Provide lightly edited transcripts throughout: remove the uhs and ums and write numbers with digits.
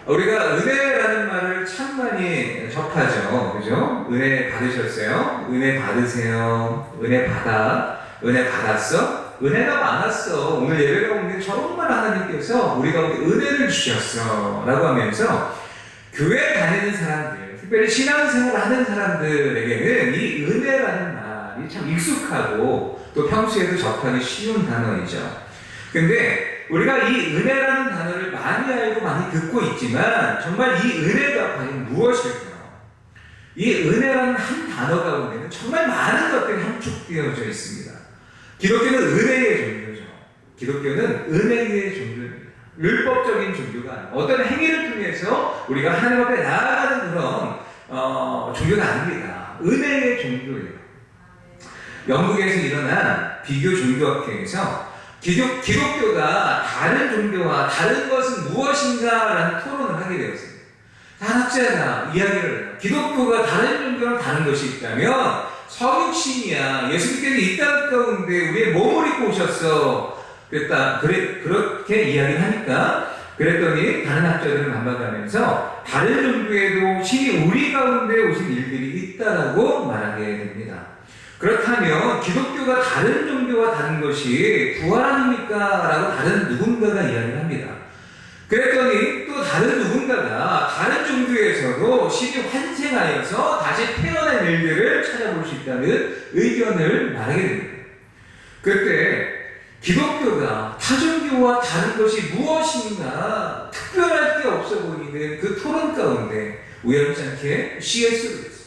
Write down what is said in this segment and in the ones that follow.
우리가 은혜라는 말을 참 많이 접하죠. 그죠? 은혜 받으셨어요? 은혜 받으세요. 은혜 받아. 은혜 받았어? 은혜가 많았어. 오늘 예배 가운데 정말 하나님께서 우리 가운데 은혜를 주셨어. 라고 하면서 교회 다니는 사람들, 특별히 신앙생활 하는 사람들에게는 이 은혜라는 말이 참 익숙하고 또 평소에도 접하기 쉬운 단어이죠. 근데 우리가 이 은혜라는 단어를 많이 알고 많이 듣고 있지만 정말 이 은혜가 과연 무엇일까요? 이 은혜라는 한 단어 가운데는 정말 많은 것들이 함축되어져 있습니다. 기독교는 은혜의 종교죠. 기독교는 은혜의 종교입니다. 율법적인 종교가 아니고 어떤 행위를 통해서 우리가 하나님 앞에 나아가는 그런 종교가 아닙니다. 은혜의 종교예요. 영국에서 일어난 비교 종교학회에서 기독교가 다른 종교와 다른 것은 무엇인가라는 토론을 하게 되었습니다. 한 학자가 이야기를 해요. 기독교가 다른 종교랑 다른 것이 있다면 성육신이야. 예수님께서 이 땅 가운데 우리의 몸을 입고 오셨어. 그렇게 이야기를 하니까 그랬더니 다른 학자들은 반박하면서 다른 종교에도 신이 우리 가운데 오신 일들이 있다라고 말하게 됩니다. 그렇다면 기독교가 다른 종교와 다른 것이 부활합니까? 라고 다른 누군가가 이야기를 합니다. 그랬더니 또 다른 누군가가 다른 종교에서도 신이 환생하여서 다시 태어난 일들을 찾아볼 수 있다는 의견을 말하게 됩니다. 그때 기독교가 타종교와 다른 것이 무엇인가 특별할 게 없어 보이는 그 토론 가운데 우연찮게 C.S. 루이스,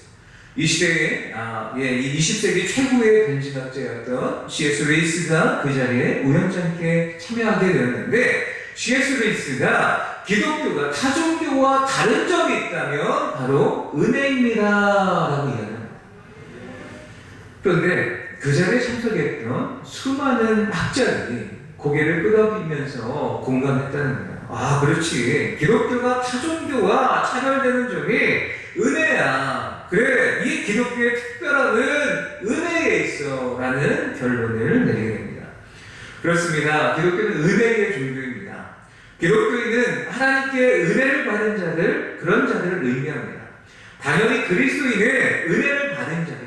이 시대의 20세기 최고의 변진학자였던 C.S. 루이스가 그 자리에 우연찮게 참여하게 되었는데 C.S. 루이스가 기독교가 타종교와 다른 점이 있다면 바로 은혜입니다 라고 이야기합니다. 그런데 그 자리에 참석했던 수많은 학자들이 고개를 끄덕이면서 공감했다는 거예요. 아, 그렇지. 기독교가 타종교와 차별되는 점이 은혜야. 그래, 이 기독교의 특별함은 은혜에 있어. 라는 결론을 내리게 됩니다. 그렇습니다. 기독교는 은혜의 종교입니다. 기독교인은 하나님께 은혜를 받은 자들, 그런 자들을 의미합니다. 당연히 그리스도인은 은혜를 받은 자들.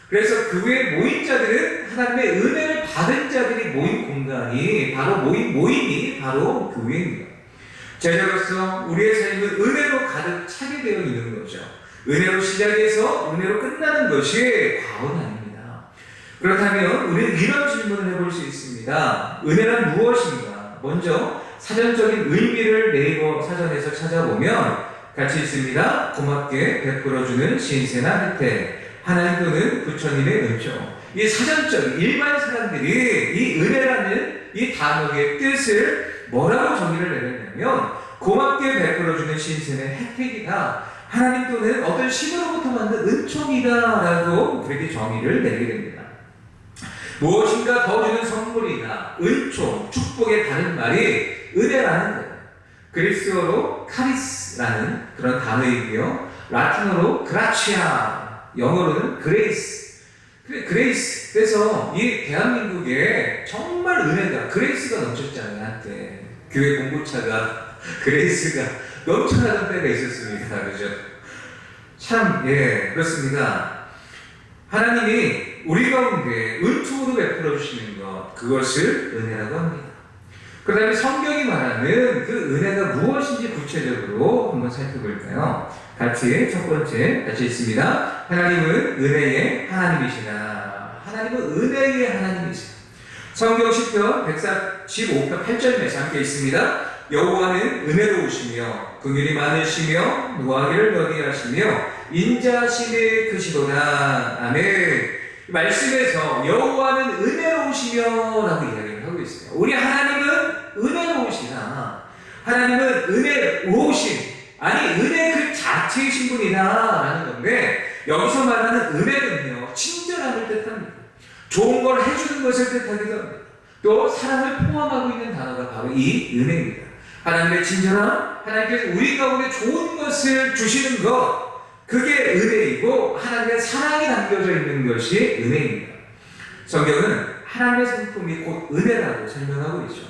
그래서 그 외에 모인 자들은 하나님의 은혜를 받은 자들이 모인 공간이 바로 모임이 바로 교회입니다. 제자로서 우리의 삶은 은혜로 가득 차게 되어 있는 거죠. 은혜로 시작해서 은혜로 끝나는 것이 과언 아닙니다. 그렇다면 우리는 이런 질문을 해볼 수 있습니다. 은혜란 무엇인가? 먼저 사전적인 의미를 네이버 사전에서 찾아보면 같이 있습니다. 고맙게 베풀어주는 신세나 혜택, 하나님 또는 부처님의 은총. 이 사전적 일반 사람들이 이 은혜라는 이 단어의 뜻을 뭐라고 정의를 내렸냐면 고맙게 베풀어주는 신세의 혜택이다. 하나님 또는 어떤 신으로부터 만든 은총이다 라고 그렇게 정의를 내리게 됩니다. 무엇인가 더 주는 선물이나 은총, 축복의 다른 말이 은혜라는 거예요. 그리스어로 카리스라는 그런 단어이고요. 라틴어로 그라치아, 영어로는 그레이스. 그레이스. 그래서 이 대한민국에 정말 은혜가, 그레이스가 넘쳤잖아요, 한때. 교회 공고차가, 그레이스가 넘쳐나던 때가 있었습니다. 그죠? 참, 그렇습니다. 하나님이 우리 가운데 은총으로 베풀어 주시는 것, 그것을 은혜라고 합니다. 그 다음에 성경이 말하는 그 은혜가 무엇인지 구체적으로 한번 살펴볼까요? 같이 첫 번째 같이 있습니다. 하나님은 은혜의 하나님이시다. 하나님은 은혜의 하나님이시다. 성경 10편 145편 8절에서 함께 있습니다. 여호와는 은혜로우시며 긍휼이 많으시며 노하기를 더디하시며 인자하심이 크시도다. 아멘. 말씀에서 여호와는 은혜로우시며 라고 이야기를 하고 있어요. 우리 하나님은 은혜로우시다. 하나님은 은혜로우신, 아니 은혜 그 자체이신 분이다 라는 건데, 여기서 말하는 은혜는요 친절함을 뜻합니다. 좋은 걸 해주는 것을 뜻하기도 합니다. 또 사랑을 포함하고 있는 단어가 바로 이 은혜입니다. 하나님의 친절함, 하나님께서 우리 가운데 좋은 것을 주시는 것, 그게 은혜이고 하나님의 사랑이 담겨져 있는 것이 은혜입니다. 성경은 하나님의 성품이 곧 은혜라고 설명하고 있죠.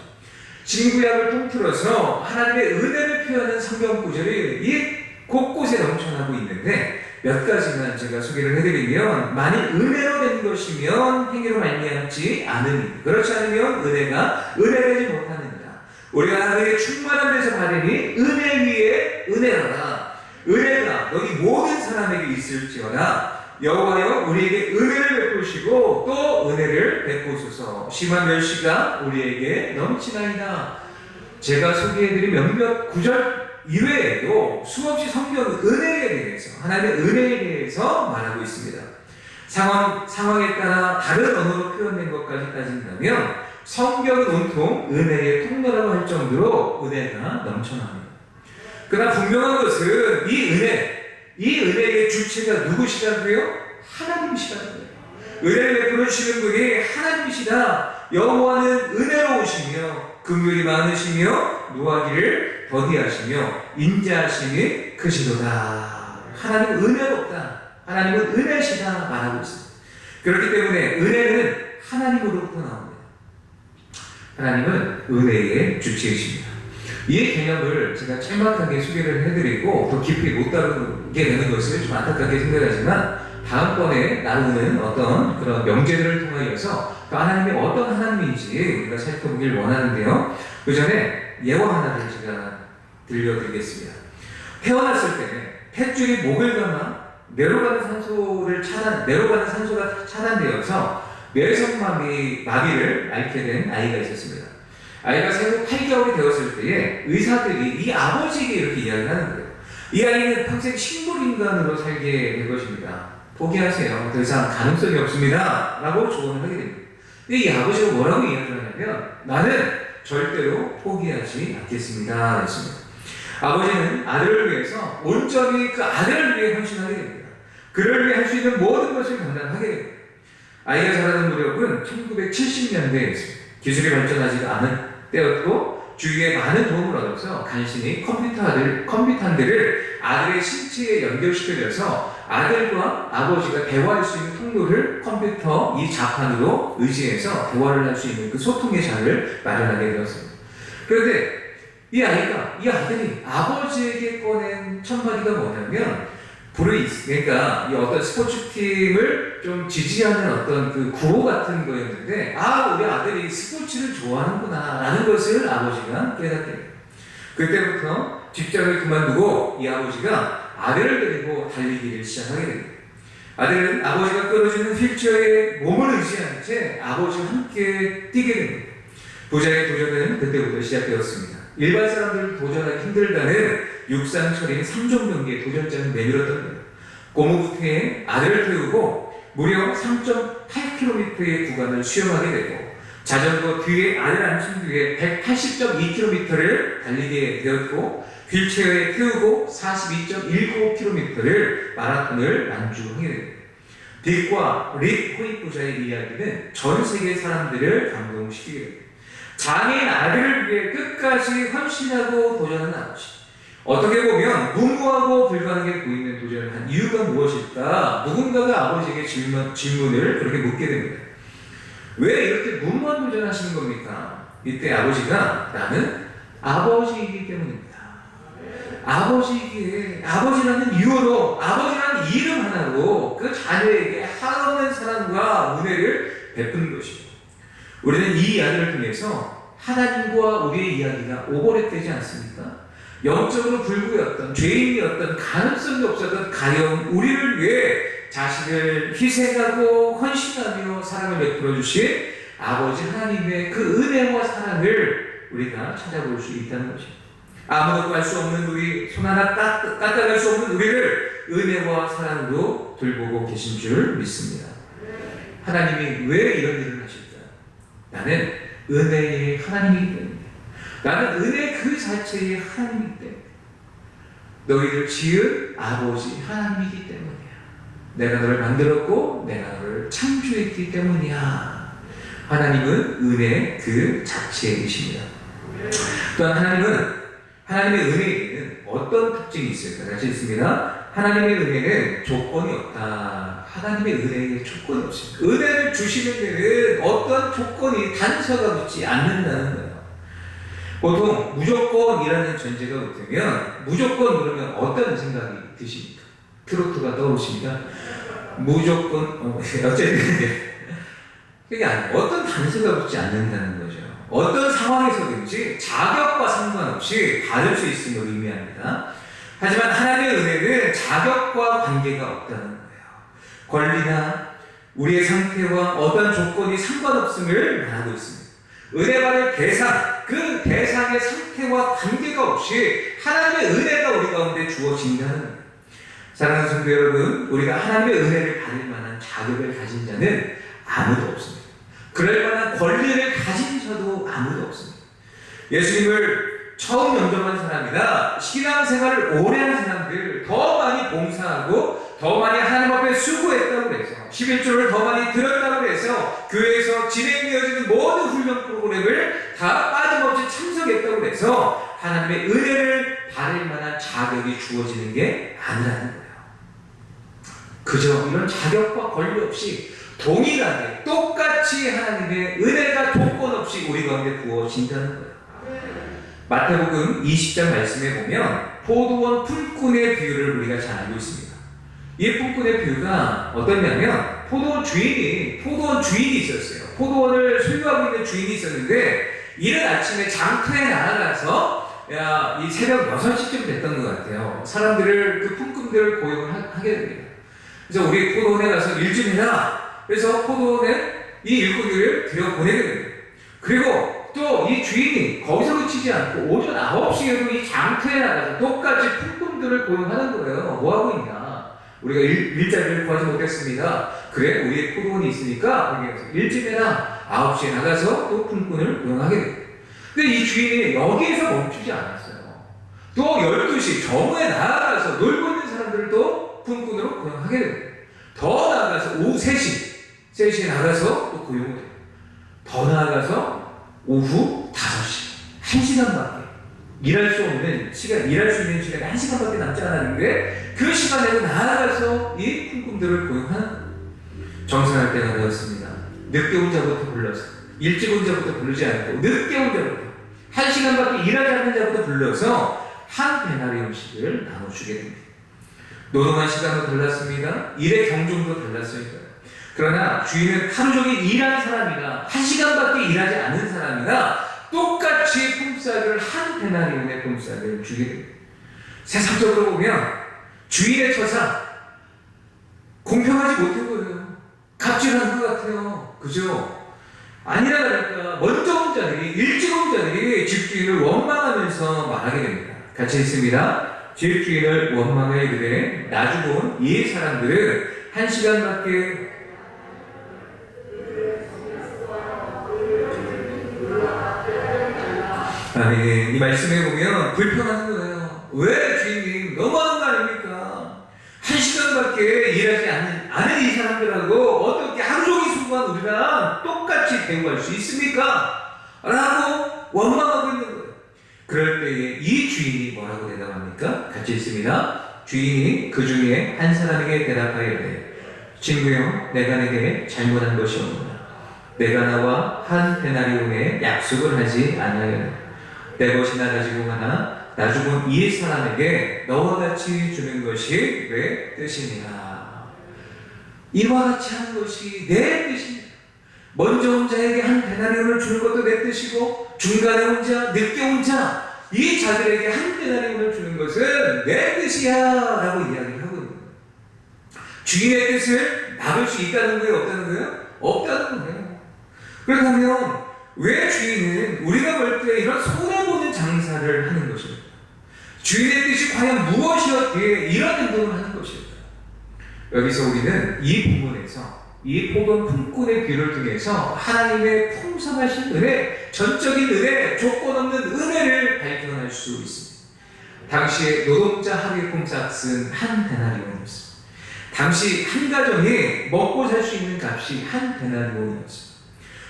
진구약을 통틀어서 하나님의 은혜를 표현하는 성경 구절이 이 곳곳에 넘쳐나고 있는데 몇 가지만 제가 소개를 해드리면, 만일 은혜로 된 것이면 행위로 말미암지 않으니, 그렇지 않으면 은혜가 은혜되지 못하느니라. 우리가 하나님의 충만한 데서 받으니 은혜 위에 은혜라. 은혜가 너희 모든 사람에게 있을지어다. 여호와여 우리에게 은혜를 베푸시고 또 은혜를 베푸소서. 심한 멸시가 우리에게 넘치나이다. 제가 소개해드린 몇몇 구절 이외에도 수없이 성경은 은혜에 대해서, 하나님의 은혜에 대해서 말하고 있습니다. 상황에 따라 다른 언어로 표현된 것까지 따진다면 성경은 온통 은혜의 통로라고 할 정도로 은혜가 넘쳐납니다. 그러나 분명한 것은 이 은혜의 주체가 누구시라고요? 하나님이시라고요. 은혜를 베풀어 주시는 분이 하나님이시다. 여호와는 은혜로우시며 긍휼이 많으시며 노하기를 더디하시며 인자하심이 크시도다. 하나님은 은혜롭다. 하나님은 은혜시다 말하고 있습니다. 그렇기 때문에 은혜는 하나님으로부터 나옵니다. 하나님은 은혜의 주체이십니다. 이 개념을 제가 짤막하게 소개를 해드리고 더 깊이 못 다루게 되는 것을 좀 안타깝게 생각하지만, 다음번에 나누는 어떤 그런 명제들을 통하여서 그 하나님이 어떤 하나님인지 우리가 살펴보길 원하는데요. 그 전에 예화 하나를 제가 들려드리겠습니다. 태어났을 때 탯줄이 목을 감아 내려가는 산소가 차단되어서 뇌성마비를 앓게 된 아이가 있었습니다. 아이가 생후 8개월이 되었을 때에 의사들이 이 아버지에게 이렇게 이야기를 하는 거예요. 이 아이는 평생 식물인간으로 살게 될 것입니다. 포기하세요. 더 이상 가능성이 없습니다. 라고 조언을 하게 됩니다. 근데 이 아버지가 뭐라고 이야기를 하냐면, 나는 절대로 포기하지 않겠습니다. 했습니다. 아버지는 아들을 위해서 온전히 그 아들을 위해 헌신하게 됩니다. 그를 위해 할 수 있는 모든 것을 감당하게 됩니다. 아이가 자라는 무렵은 1970년대였습니다. 기술이 발전하지 않은 때였고, 주위에 많은 도움을 얻어서 간신히 컴퓨터들을 아들의 신체에 연결시켜줘서 아들과 아버지가 대화할 수 있는 통로를 컴퓨터 이 자판으로 의지해서 대화를 할 수 있는 그 소통의 장을 마련하게 되었습니다. 그런데 이 아들이 아버지에게 꺼낸 첫마디가 뭐냐면, 그러니까 이 어떤 스포츠팀을 좀 지지하는 어떤 그 구호 같은 거였는데, 우리 아들이 스포츠를 좋아하는구나 라는 것을 아버지가 깨닫게 돼요. 그때부터 직장을 그만두고 이 아버지가 아들을 데리고 달리기를 시작하게 됩니다. 아들은 아버지가 끌어주는 휠체어에 몸을 의지한 채 아버지와 함께 뛰게 됩니다. 부자의 도전은 그때부터 시작되었습니다. 일반 사람들 도전하기 힘들다는 육상철인 3종 경기의 도전장을 내밀었던 거예요. 고무부트에 아들을 태우고 무려 3.8km의 구간을 수영하게 되고, 자전거 뒤에 아들 앉힌 뒤에 180.2km를 달리게 되었고, 휠체어에 태우고 42.195km를 마라톤을 완주하게 됩니다. 딕과 릭 호잇 부자의 이야기는 전 세계 사람들을 감동시키게 됩니다. 장애인 아들을 위해 끝까지 헌신하고 도전하는 아버지. 어떻게 보면 무모하고 불가능해 보이는 도전을 한 이유가 무엇일까? 누군가가 아버지에게 질문을 그렇게 묻게 됩니다. 왜 이렇게 무모한 도전하시는 겁니까? 이때 아버지가, 나는 아버지이기 때문입니다. 아버지라는 이유로, 아버지라는 이름 하나로 그 자녀에게 한없는 사랑과 은혜를 베푸는 것입니다. 우리는 이 이야기를 통해서 하나님과 우리의 이야기가 오버랩되지 않습니까? 영적으로 불구였던, 죄인이었던, 가능성이 없었던 가령 우리를 위해 자신을 희생하고 헌신하며 사랑을 베풀어 주신 아버지 하나님의 그 은혜와 사랑을 우리가 찾아볼 수 있다는 것입니다. 아무것도 할 수 없는 우리, 손 하나 까딱할 수 없는 우리를 은혜와 사랑으로 돌보고 계신 줄 믿습니다. 하나님이 왜 이런 일을 하실까? 나는 은혜의 하나님이기 때문에, 나는 은혜 그 자체의 하나님이기 때문에, 너희를 지은 아버지 하나님이기 때문이야. 내가 너를 만들었고 내가 너를 창조했기 때문이야. 하나님은 은혜 그 자체이십니다. 또한 하나님의 은혜에는 어떤 특징이 있을까? 다시 읽습니다. 하나님의 은혜는 조건이 없다. 하나님의 은혜에 조건이 없습니다. 은혜를 주시는 데는 어떤 조건이 단서가 붙지 않는다는 거예요. 보통 무조건이라는 전제가 붙으면 무조건 그러면 어떤 생각이 드십니까? 트로트가 떠오르십니까? 무조건 어쨌든 그게 아니에요. 어떤 단서가 붙지 않는다는 거죠. 어떤 상황에서든지 자격과 상관없이 받을 수 있음을 의미합니다. 하지만 하나님의 은혜는 자격과 관계가 없다는 거예요. 권리나 우리의 상태와 어떤 조건이 상관없음을 말하고 있습니다. 은혜 받을 대상, 그 대상의 상태와 관계가 없이 하나님의 은혜가 우리 가운데 주어진다는 거예요. 사랑하는 성도 여러분, 우리가 하나님의 은혜를 받을 만한 자격을 가진 자는 아무도 없습니다. 그럴 만한 권리를 가진 자도 아무도 없습니다. 예수님을 처음 영접한 사람이나 신앙생활을 오래 한 사람들, 더 많이 봉사하고 더 많이 하나님 앞에 수고했다고 해서 11조를 더 많이 들었다고 해서 교회에서 진행되어지는 모든 훈련 프로그램을 다 빠짐없이 참석했다고 해서 하나님의 은혜를 받을 만한 자격이 주어지는 게 아니라는 거예요. 그저 이런 자격과 권리 없이 동일하게 똑같이 하나님의 은혜가 조건 없이 우리 가운데 부어진다는 거예요. 마태복음 20장 말씀에 보면 포도원 품꾼의 비유를 우리가 잘 알고 있습니다. 이 품꾼의 비유가 어떠냐면 포도원 주인이 있었어요. 포도원을 소유하고 있는 주인이 있었는데 이른 아침에 장터에 나가서 이 새벽 6시쯤 됐던 것 같아요. 사람들을 그 품꾼들을 고용을 하게 됩니다. 그래서 우리 포도원에 가서 일 좀 해라. 그래서 포도원에 이 일꾼들을 들여보내게 됩니다. 그리고 또 이 주인이 거기서 그치지 않고 오전 9시에도 이 장터에 나가서 똑같이 품꾼들을 고용하는 거예요. 뭐하고 있냐? 우리가 일자리를 구하지 못했습니다. 그래, 우리의 포도원이 있으니까 거기에서 일찍 해라. 9시에 나가서 또 품꾼을 고용하게 됩니다. 근데 이 주인이 여기에서 멈추지 않았어요. 또 12시 정오에 나가서 놀고 있는 사람들을 또 품꾼으로 고용하게 됩니다. 더 나아가서 오후 3시에 나가서 또 고용을 해요. 더 나아가서 오후 5시, 1시간밖에 일할 수 있는 시간이 1시간밖에 남지 않았는데 그 시간에도 나아가서 이 품꾼들을 고용하는 거예요. 정산할 때가 되었습니다. 늦게 온 자부터 불러서, 일찍 온 자부터 부르지 않고 늦게 온 자부터 1시간밖에 일하지 않는 자부터 불러서 한 데나리온씩을 나눠주게 됩니다. 노동한 시간도 달랐습니다. 일의 경종도 달랐으니까요. 그러나 주인은 하루 종일 일한 사람이나 1시간밖에 일하지 않은 사람이나 똑같이 품삯을 한 데나리온의 품삯을 주게 됩니다. 세상적으로 보면 주인의 처사 공평하지 못해 보여요. 갑질하는 것 같아요. 그죠? 아니라 그러니까 먼저 온 자들이, 일찍 온 자들이 집주인을 원망하면서 말하게 됩니다. 같이 있습니다. 집주인을 원망해 이르되 나주고 온 이 사람들은 1시간밖에 이 말씀에 보면 불평하는 거예요. 왜 주인님 너무하는 거 아닙니까? 1시간밖에 일하지 않은 이 사람들하고 어떻게 하루 종일 수고한 우리랑 똑같이 대우할 수 있습니까? 라고 원망하고 있는 거예요. 그럴 때에 이 주인이 뭐라고 대답합니까? 같이 있습니다. 주인이 그 중에 한 사람에게 대답하여되 친구여, 내가 내게 잘못한 것이 없노라. 내가 나와 한 데나리온의 약속을 하지 아니하였노라. 내 것이나 가지고 가나 나주고 이 사람에게 너와 같이 주는 것이 내 뜻이니라. 이와 같이 하는 것이 내 뜻입니다. 먼저 온 자에게 한 데나리온을 주는 것도 내 뜻이고 중간에 온 자, 늦게 온 자, 이 자들에게 한 데나리온을 주는 것은 내 뜻이야 라고 이야기를 하고 있는 거예요. 주인의 뜻을 막을 수 있다는 거예요? 없다는 거예요? 없다는 거예요. 그렇다면 왜 주인은 우리가 볼 때 이런 손해보는 장사를 하는 것일까? 주인의 뜻이 과연 무엇이었기에 이런 행동을 하는 것일까? 여기서 우리는 이 부분에서 이 포도원 품꾼의 비유를 통해서 하나님의 풍성하신 은혜, 전적인 은혜, 조건 없는 은혜를 발견할 수 있습니다. 당시에 노동자 하루의 품삯은 한 데나리온이었습니다. 당시 한 가정이 먹고 살 수 있는 값이 한 데나리온이었습니다.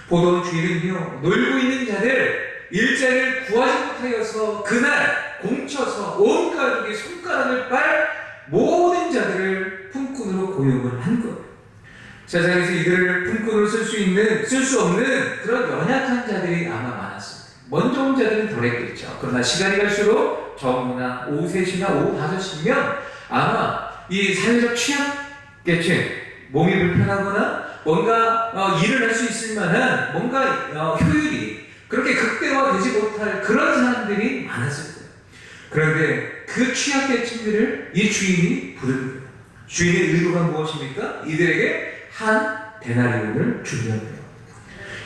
포도원 주인은요, 놀고 있는 자들 일자리를 구하지 못하여서 그날 공쳐서 온 가족이 손가락을 빨 모든 자들을 품꾼으로 고용을 한 거예요. 세상에서 이들을 품꾼으로 쓸 수 없는 그런 연약한 자들이 아마 많았습니다. 먼저 온 자들은 덜했겠죠. 그러나 시간이 갈수록 저무나 오후 3시나 오후 5시면 아마 이 사회적 취약계층, 몸이 불편하거나 뭔가 일을 할 수 있을 만한 뭔가 효율이 그렇게 극대화되지 못할 그런 사람들이 많았을 거예요. 그런데 그 취약계층들을 이 주인이 부르는 거예요. 주인의 의도가 무엇입니까? 이들에게 한 데나리온을 주려는 거예요.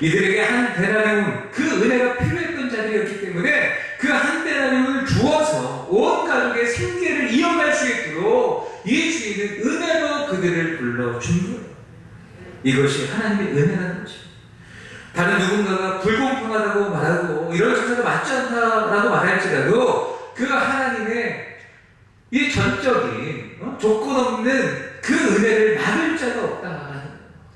이들에게 한 데나리온, 그 은혜가 필요했던 자들이었기 때문에 그 한 데나리온을 주어서 온 가족의 생계를 이어갈 수 있도록 이 주인은 은혜로 그들을 불러준 거예요. 이것이 하나님의 은혜라는 것입니다. 다른 누군가가 불공평하다고 말하고 이런 정서가 맞지 않다라고 말할지라도 그 하나님의 이 전적인 조건 없는 그 은혜를 막을 자가 없다.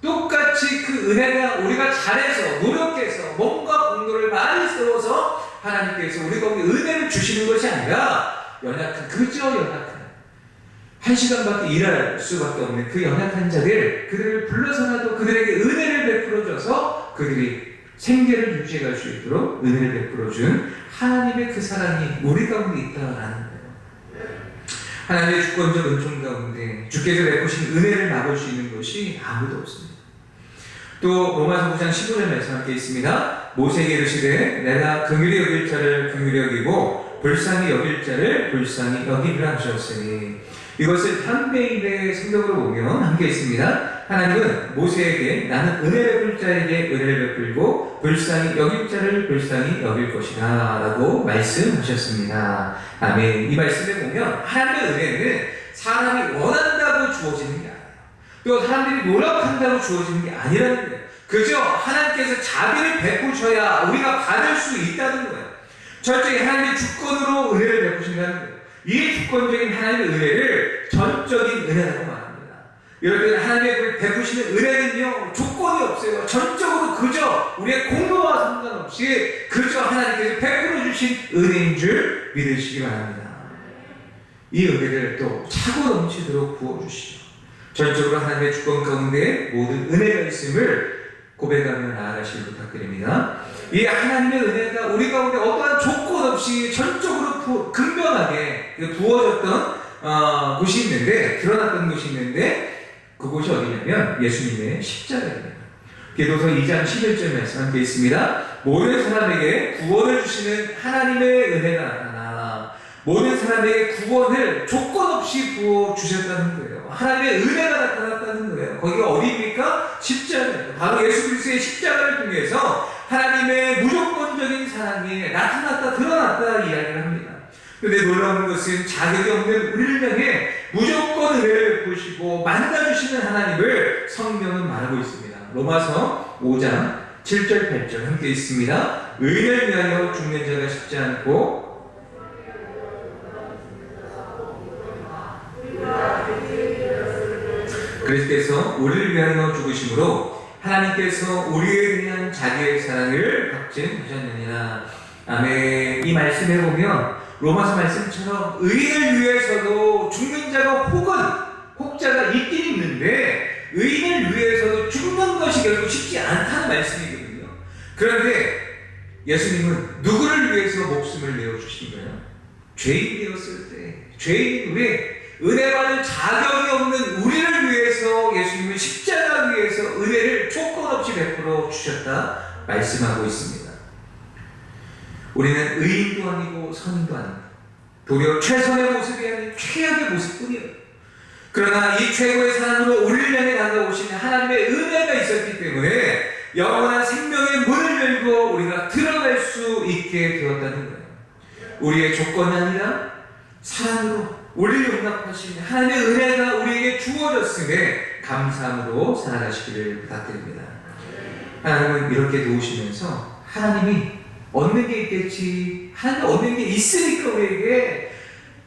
똑같이 그 은혜가 우리가 잘해서 노력해서 몸과 공로를 많이 세워서 하나님께서 우리 가운데 은혜를 주시는 것이 아니라 그저 연약한 1시간밖에 일할 수밖에 없는 그 연약한 자들, 그들을 불러서라도 그들에게 은혜를 베풀어줘서 그들이 생계를 유지해갈 수 있도록 은혜를 베풀어준 하나님의 그 사랑이 우리 가운데 있다라는 거예요. 하나님의 주권적 은총 가운데 주께서 베푸신 은혜를 막을 수 있는 것이 아무도 없습니다. 또 로마서 9장 15절 말씀 함께 있습니다. 모세에게 이르시되 내가 긍휼히 여길 자를 긍휼히 여기고 불쌍히 여길 자를 불쌍히 여기리라 하셨으니, 이것을 한배인의 성경으로 보면 함께 있습니다. 하나님은 모세에게 나는 은혜 베풀 자에게 은혜를 베풀고 불쌍히 여길 자를 불쌍히 여길 것이다 라고 말씀하셨습니다. 아멘. 이 말씀에 보면 하나님의 은혜는 사람이 원한다고 주어지는 게 아니에요. 또 사람들이 노력한다고 주어지는 게 아니라는 거예요. 그저 하나님께서 자비를 베푸셔야 우리가 받을 수 있다는 거예요. 철저히 하나님의 주권으로 은혜를 베푸신다는 거예요. 이 주권적인 하나님의 은혜를 전적인 은혜라고 말합니다. 이럴 때는 하나님의 베푸시는 은혜는요, 조건이 없어요. 전적으로 그저 우리의 공로와 상관없이 그저 하나님께서 베풀어 주신 은혜인 줄 믿으시기 바랍니다. 이 은혜를 또 차고 넘치도록 부어주시죠. 전적으로 하나님의 주권 가운데 모든 은혜가 있음을 고백하며 나아가시길 부탁드립니다. 이 하나님의 은혜가 우리 가운데 어떠한 조건 없이 전적으로 근면하게 부어졌던 곳이 있는데, 드러났던 곳이 있는데, 그곳이 어디냐면 예수님의 십자가입니다. 계도서 2장 11절 말씀 함께 있습니다. 모든 사람에게 구원을 주시는 하나님의 은혜가 나타나 모든 사람에게 구원을 조건 없이 부어주셨다는 거예요. 하나님의 은혜가 나타났다는 거예요. 거기가 어디입니까? 십자가예요. 바로 예수 그리스도의 십자가를 통해서 하나님의 무조건적인 사랑이 나타났다, 드러났다 이야기를 합니다. 그런데 놀라운 것은 자격이 없는 우리를 향해 무조건 은혜를 베푸시고 만나주시는 하나님을 성경은 말하고 있습니다. 로마서 5장 7절 8절 함께 있습니다. 의를 위하여 죽는 자가 쉽지 않고 그리스도께서 우리를 위하여 죽으심으로 하나님께서 우리에 대한 자기의 사랑을 확증하셨느니라. 아멘. 이 말씀에 보면 로마서 말씀처럼 의인을 위해서도 죽는 자가 혹자가 있긴 있는데 의인을 위해서도 죽는 것이 결국 쉽지 않다는 말씀이거든요. 그런데 예수님은 누구를 위해서 목숨을 내어주신 거예요? 죄인 되었을 때, 죄인 왜 은혜 받을 자격이 없는 우리를 위해서 예수님은 십자가 위에서 은혜를 조건 없이 베풀어 주셨다 말씀하고 있습니다. 우리는 의인도 아니고 선인도 아니고 도리어 최선의 모습이 아닌 최악의 모습뿐이에요. 그러나 이 최고의 사랑으로 우리를 향해 다가오신 하나님의 은혜가 있었기 때문에 영원한 생명의 문을 열고 우리가 들어갈 수 있게 되었다는 거예요. 우리의 조건이 아니라 사랑으로 우리를 용납하신 하나님의 은혜가 우리에게 주어졌음에 감사함으로 살아가시기를 부탁드립니다. 하나님은 이렇게 도우시면서 하나님이 얻는 게 있겠지, 하나님 얻는 게 있으니까 우리에게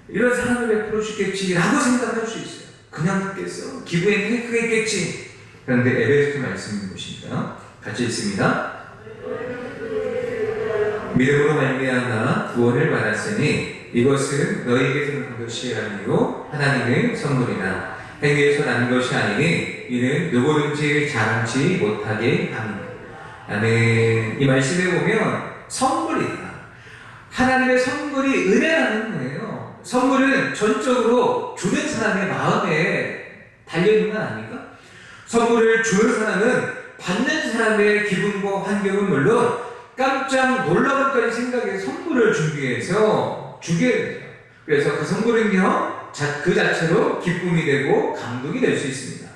이런 사랑을 베풀어 주겠지라고 생각할 수 있어요. 그냥 받겠어, 기부에 크겠지. 그런데 에베소서 말씀을 보십니다. 같이 읽습니다. 믿음으로 말미암아 구원을 받았으니 이것은 너희에게서 난 것이 아니요 하나님의 선물이나 행위에서 난 것이 아니니 이는 누구든지 자랑치 못하게 합니다. 아멘. 이 말씀에 보면 선물이다. 하나님의 선물이 은혜라는 거예요. 선물은 전적으로 주는 사람의 마음에 달려있는 건 아닙니까? 선물을 주는 사람은 받는 사람의 기분과 환경은 물론 깜짝 놀라운까지 생각해 선물을 준비해서 주게 되죠. 그래서 그 선물은요, 그 자체로 기쁨이 되고 감동이 될 수 있습니다.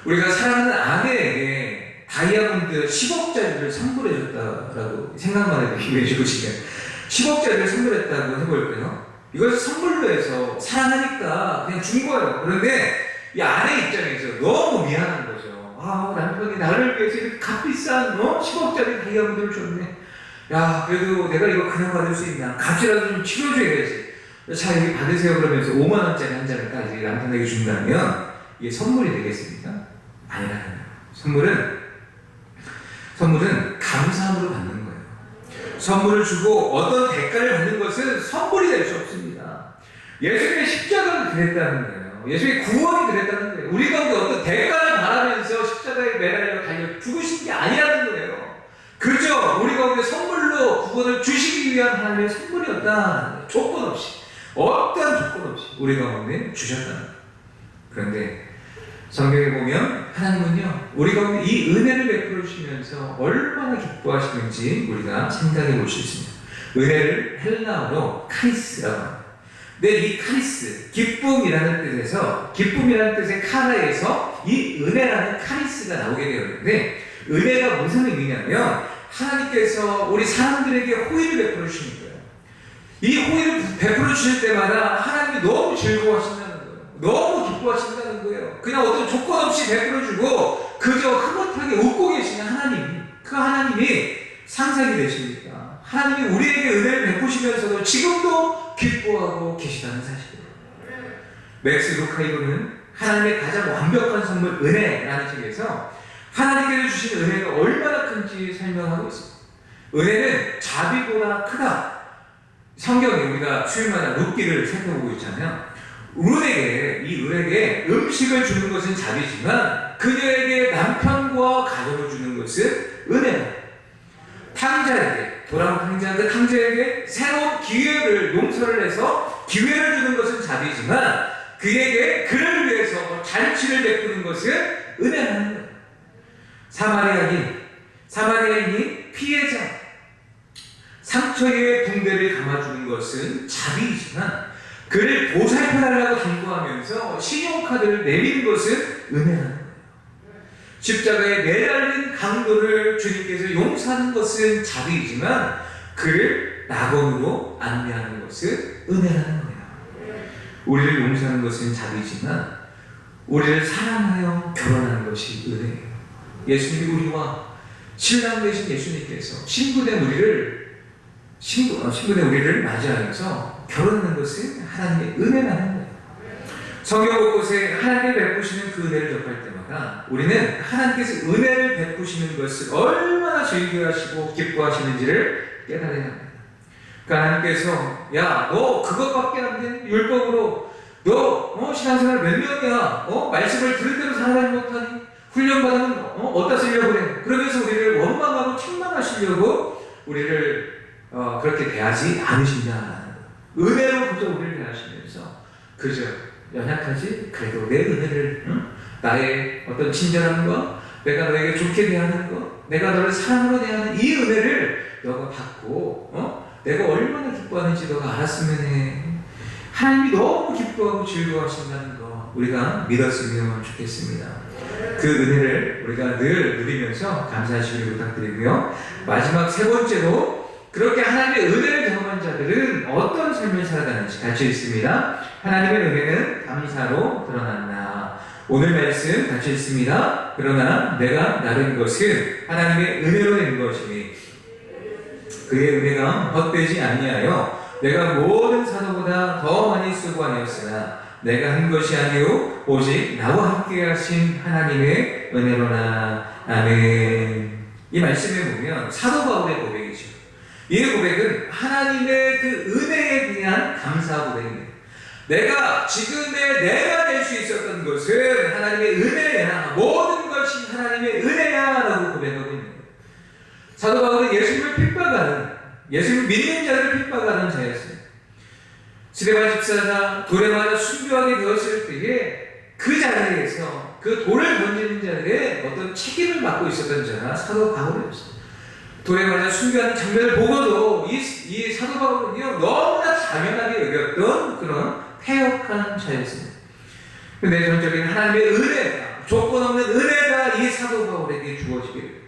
우리가 사랑하는 아내에게 다이아몬드 10억짜리를 선물해줬다라고 생각만 해도 기분이 좋으시면 10억짜리를 선물했다고 해볼까요? 이걸 선물로 해서 사랑하니까 그냥 준 거예요. 그런데 이 아내 입장에서 너무 미안한 거죠. 아, 남편이 나를 위해서 이렇게 값비싼 10억짜리 다이아몬드를 줬네. 야, 그래도 내가 이거 그냥 받을 수 있나? 값이라도 좀 치러줘야지. 자, 여기 받으세요. 그러면서 5만원짜리 한 장을 딱 남편에게 준다면 이게 선물이 되겠습니까? 아니라는 거예요. 선물은 감사함으로 받는 거예요. 선물을 주고 어떤 대가를 받는 것은 선물이 될 수 없습니다. 예수님의 십자가는 그랬다는 거예요. 예수님의 구원이 그랬다는 거예요. 우리 가운데 어떤 대가를 바라면서 십자가에 매달려 달려 죽으신 게 아니라는 거예요. 그저 우리 가운데 선물로 구원을 주시기 위한 하나님의 선물이었다는 거예요. 조건 없이, 어떤 조건 없이 우리 가운데 주셨다는 거예요. 그런데 성경에 보면 하나님은요, 우리 가운데 이 은혜를 베풀어 주시면서 얼마나 기뻐하시는지 우리가 생각해 볼 수 있습니다. 은혜를 헬라어로 카리스라고 합니다. 근데 이 카리스, 기쁨이라는 뜻의 카라에서 이 은혜라는 카리스가 나오게 되었는데, 은혜가 무슨 의미냐면 하나님께서 우리 사람들에게 호의를 베풀어 주시는 거예요. 이 호의를 베풀어 주실 때마다 하나님이 너무 즐거워하신다는 거예요. 너무 기뻐하신다는 거예요. 그냥 어떤 조건 없이 베풀어주고 그저 흐뭇하게 웃고 계시는 하나님, 그 하나님이 상상이 되십니까? 하나님이 우리에게 은혜를 베푸시면서도 지금도 기뻐하고 계시다는 사실이에요. 맥스 루카이로는 하나님의 가장 완벽한 선물 은혜라는 책에서 하나님께서 주신 은혜가 얼마나 큰지 설명하고 있습니다. 은혜는 자비보다 크다. 성경에 우리가 수요일마다 룻기를 살펴보고 있잖아요. 룻에게 음식을 주는 것은 자비지만 그녀에게 남편과 가족을 주는 것은 은혜다. 탕자에게, 돌아온 탕자, 그 탕자에게 새로운 기회를 용서를 해서 기회를 주는 것은 자비지만 그에게 그를 위해서 잔치를 베푸는 것은 은혜라는 거예요. 사마리아인이 피해자, 상처의 붕대를 감아주는 것은 자비이지만 그를 보살펴달라고 당부하면서 신용카드를 내미는 것은 은혜라는 거예요. 십자가에 매달린 강도를 주님께서 용서하는 것은 자비이지만 그를 낙원으로 안내하는 것은 은혜라는 거예요. 우리를 용서하는 것은 자비이지만 우리를 사랑하여 결혼하는 것이 은혜예요. 예수님이 우리와 신랑 되신 예수님께서 신부된 우리를 맞이하면서 결혼하는 것은 하나님의 은혜라는 거예요. 성경 곳곳에 하나님이 베푸시는 그 은혜를 접할 때마다 우리는 하나님께서 은혜를 베푸시는 것을 얼마나 즐겨하시고 기뻐하시는지를 깨달아야 합니다. 그러니까 하나님께서 야, 너 그것밖에 안 돼? 율법으로 너 신앙생활 몇 년이야? 말씀을 들을 대로 살아가지 못하니? 훈련받으면 어디다 쓰려고 그래? 그러면서 우리를 원망하고 책망하시려고 우리를 그렇게 대하지 않으신다. 은혜로 그저 우리를 대하시면서 그저 연약하지? 그래도 내 은혜를 나의 어떤 친절함과 내가 너에게 좋게 대하는 것, 내가 너를 사랑으로 대하는 이 은혜를 너가 받고 내가 얼마나 기뻐하는지 너가 알았으면 해. 하나님이 너무 기뻐하고 즐거워하신다는 거 우리가 믿었으면 좋겠습니다. 그 은혜를 우리가 늘 누리면서 감사하시길 부탁드리고요. 마지막 세 번째로 그렇게 하나님의 은혜를 경험한 자들은 어떤 삶을 살아가는지 같이 읽습니다. 하나님의 은혜는 감사로 드러난다. 오늘 말씀 같이 읽습니다. 그러나 내가 나른 것은 하나님의 은혜로 된 것이니 그의 은혜가 헛되지 아니하여 내가 모든 사도보다 더 많이 수고하였으나 내가 한 것이 아니오 오직 나와 함께 하신 하나님의 은혜로나. 아멘. 이 말씀에 보면 사도 바울의 고백이죠. 이 고백은 하나님의 그 은혜에 대한 감사 고백입니다. 내가 지금의 내가 될 수 있었던 것은 하나님의 은혜야, 모든 것이 하나님의 은혜야 라고 고백하고 있는 거예요. 사도 바울은 예수님을 핍박하는 예수님을 믿는 자들을 핍박하는 자였어요. 스데반 집사가 돌에 맞아 순교하게 되었을 때에 그 자리에서 그 돌을 던지는 자들의 어떤 책임을 맡고 있었던 자가 사도 바울이었어요. 돌에 맞아 순교하는 장면을 보고도 이 사도 바울은요, 너무나 당연하게 여겼던 그런 패역한 자였습니다. 내전적인 하나님의 은혜가, 조건 없는 은혜가 이 사도 바울에게 주어지게 됩니다.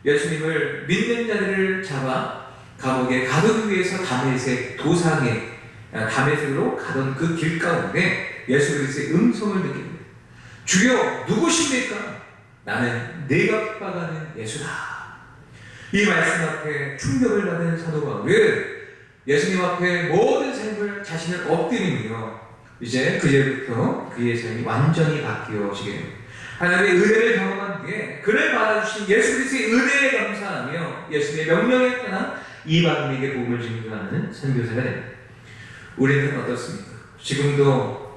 예수님을 믿는 자들을 잡아 감옥에 가두기 위해서 다메섹으로 가던 그 길 가운데 예수 그리스도의 음성을 듣게 됩니다. 주여 누구십니까? 나는 네가 핍박하는 예수다. 이 말씀 앞에 충격을 받은 사도 바울은 예수님 앞에 모든 삶을 자신을 엎드리며 이제 그제부터 그의 삶이 완전히 바뀌어지게 됩니다. 하나님의 은혜를 경험한 뒤에 그를 받아주신 예수 그리스도의 은혜에 감사하며 예수님의 명령에 따라 이방인에게 복음을 증거하는 선교사가 됩니다. 우리는 어떻습니까?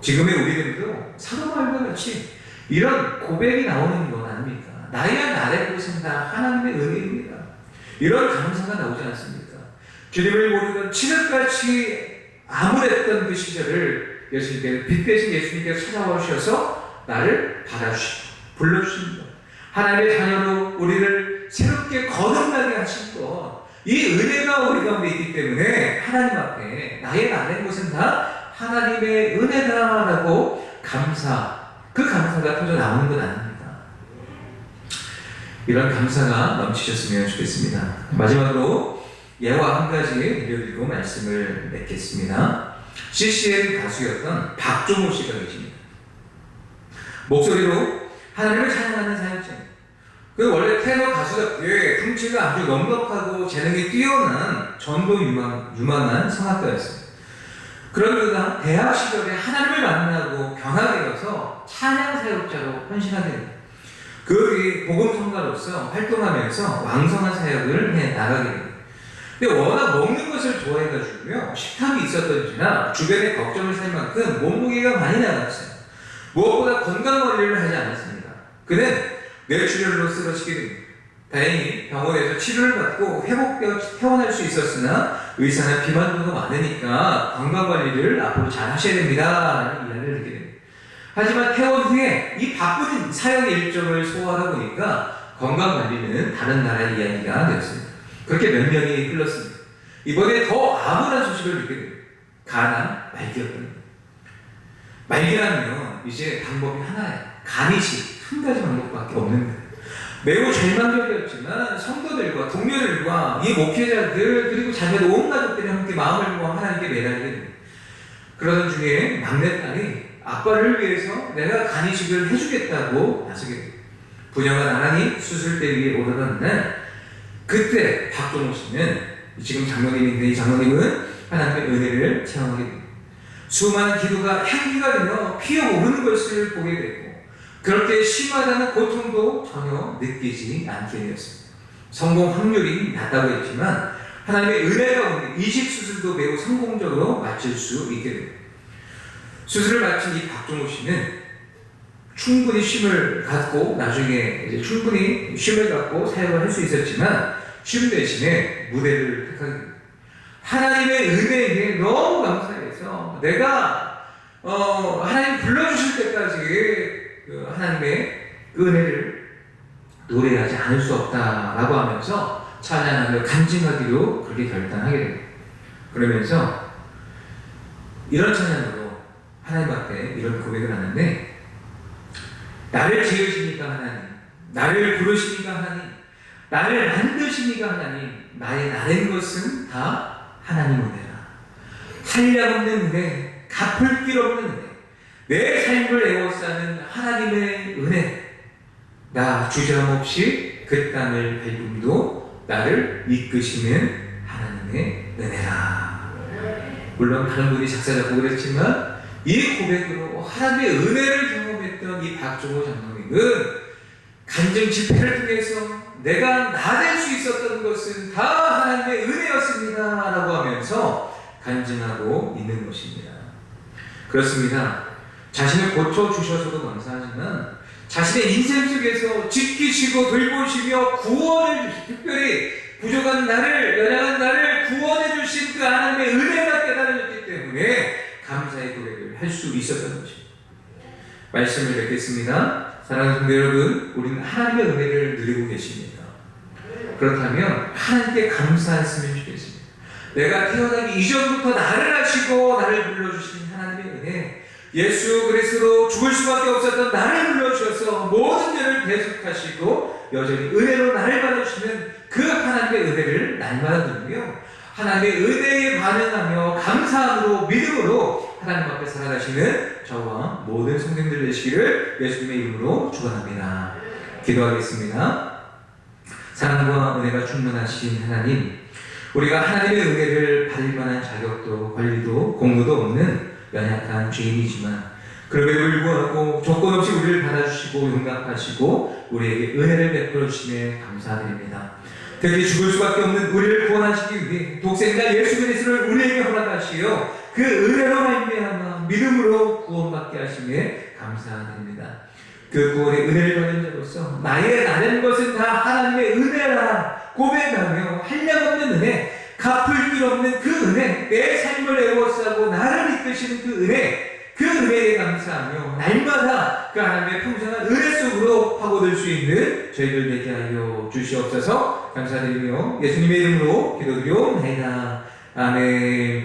지금의 우리들도 사도 바울과 같이 이런 고백이 나오는 건 아닙니까? 나야 나의 곳은 다 하나님의 은혜입니다. 이런 감사가 나오지 않습니까? 주님을 모르던 치느같이 암울했던 그 시절을 빛 대신 예수님께서 찾아오셔서 나를 받아주시고 불러주십니다. 하나님의 자녀로 우리를 새롭게 거듭나게 하신 것, 이 은혜가 우리 가운데 있기 때문에 하나님 앞에 나의 나된 것은 다 하나님의 은혜다라고 그 감사가 터져 나오는 건 아닙니다. 이런 감사가 넘치셨으면 좋겠습니다. 마지막으로 예화 한 가지 들려드리고 말씀을 맺겠습니다. CCM 가수였던 박종호 씨가 계십니다. 목소리로 하나님을 찬양하는 사역자입니다. 그 원래 테너 가수답게 품치가 아주 넉넉하고 재능이 뛰어난 전도 유망한 성악가였습니다. 그런 그가 대학 시절에 하나님을 만나고 변하게 되어서 찬양 사역자로 헌신하게 됩니다. 그 뒤에 복음 성가로서 활동하면서 왕성한 사역을 해 나가게 됩니다. 근데 워낙 먹는 것을 좋아해가지고요, 식탐이 있었던지나 주변에 걱정을 살 만큼 몸무게가 많이 나갔어요. 무엇보다 건강 관리를 하지 않았습니다. 그는 뇌출혈로 쓰러지게 됩니다. 다행히 병원에서 치료를 받고 회복되어 퇴원할 수 있었으나 의사는 비만도가 많으니까 건강 관리를 앞으로 잘 하셔야 됩니다 라는 이야기를 듣게 됩니다. 하지만 퇴원 후에 이 바쁜 사역 일정을 소화하다 보니까 건강 관리는 다른 나라의 이야기가 되었습니다. 그렇게 몇 년이 흘렀습니다. 이번에 더 암울한 소식을 듣게 됩니다. 간암 말기였습니다. 말기라면 이제 방법이 하나예요. 간이식 한 가지 방법밖에 없는 거예요. 매우 절망적이었지만 성도들과 동료들과 이 목회자들 그리고 자녀들 온 가족들이 함께 마음을 모아 하나님께 매달리게 됩니다. 그러던 중에 막내딸이 아빠를 위해서 내가 간이식을 해주겠다고 나서게 됩니다. 부녀가 나란히 수술대 위에 오르던 날, 그때 박종호 씨는 지금 장로님인데 이 장로님은 하나님의 은혜를 체험하게 됩니다. 수많은 기도가 향기가 되며 피어오르는 것을 보게 되고 그렇게 심하다는 고통도 전혀 느끼지 않게 되었습니다. 성공 확률이 낮다고 했지만 하나님의 은혜가 오는 이식 수술도 매우 성공적으로 마칠 수 있게 됩니다. 수술을 마친 이 박종호 씨는 충분히 쉼을 갖고 나중에 이제 충분히 쉼을 갖고 사역을 할 수 있었지만 쉼 대신에 무대를 택하게 됩니다. 하나님의 은혜에 너무 감사해서 내가 하나님 불러주실 때까지 하나님의 은혜를 노래하지 않을 수 없다라고 하면서 찬양하며 간증하기로 그렇게 결단하게 됩니다. 그러면서 이런 찬양으로 하나님 앞에 이런 고백을 하는데, 나를 지으시니까 하나님, 나를 부르시니까 하나님, 나를 만드시니까 하나님, 나의 나된 것은 다 하나님 은혜라. 한량없는 은혜, 갚을 길 없는 은혜, 내 삶을 에워싸는 하나님의 은혜, 나 주저함없이 그 땅을 밟음도 나를 이끄시는 하나님의 은혜라. 물론 다른 분이 작사 작곡을 했지만 이 고백으로 하나님의 은혜를 경험했던 이 박종호 장로님은 간증 집회를 통해서 내가 나될 수 있었던 것은 다 하나님의 은혜였습니다 라고 하면서 간증하고 있는 것입니다. 그렇습니다. 자신을 고쳐주셔서도 감사하지만 자신의 인생 속에서 지키시고 돌보시며 구원을 주시고 특별히 부족한 나를, 연약한 나를 구원해 주신 그 하나님의 은혜가 깨달아졌기 때문에 감사의 고백을 할 수 있었던 것입니다. 말씀을 뵙겠습니다. 사랑하는 성도 여러분, 우리는 하나님의 은혜를 누리고 계십니다. 그렇다면 하나님께 감사했으면 좋겠습니다. 내가 태어나기 이전부터 나를 아시고 나를 불러주신 하나님의 은혜, 예수 그리스도로 죽을 수밖에 없었던 나를 불러주셔서 모든 죄를 대속하시고 여전히 은혜로 나를 받아주시는 그 하나님의 은혜를 날마다 누리며 하나님의 은혜에 반응하며 감사함으로 믿음으로 하나님 앞에 살아가시는 저와 모든 성도님들 되시기를 예수님의 이름으로 축원합니다. 기도하겠습니다. 사랑과 은혜가 충만하신 하나님, 우리가 하나님의 은혜를 받을 만한 자격도 권리도 공로도 없는 연약한 죄인이지만 그럼에도 불구하고 조건 없이 우리를 받아주시고 용납하시고 우리에게 은혜를 베풀어 주심에 감사드립니다. 특히 죽을 수밖에 없는 우리를 구원하시기 위해 독생자 예수 그리스도를 우리에게 허락하시어 그 은혜로 말미암아 믿음으로 구원받게 하심에 감사드립니다. 그 구원의 은혜를 받은 자로서 나의 나는 것은 다 하나님의 은혜라 고백하며 한량없는 은혜, 갚을 길 없는 그 은혜, 내 삶을 애워싸고 나를 이끄시는 그 은혜, 그 은혜에 감사하며 날마다 그 하나님의 풍성한 은혜 속으로 파고들 수 있는 저희들 되게 하여 주시옵소서. 감사드리며 예수님의 이름으로 기도드리옵나이다. 아멘.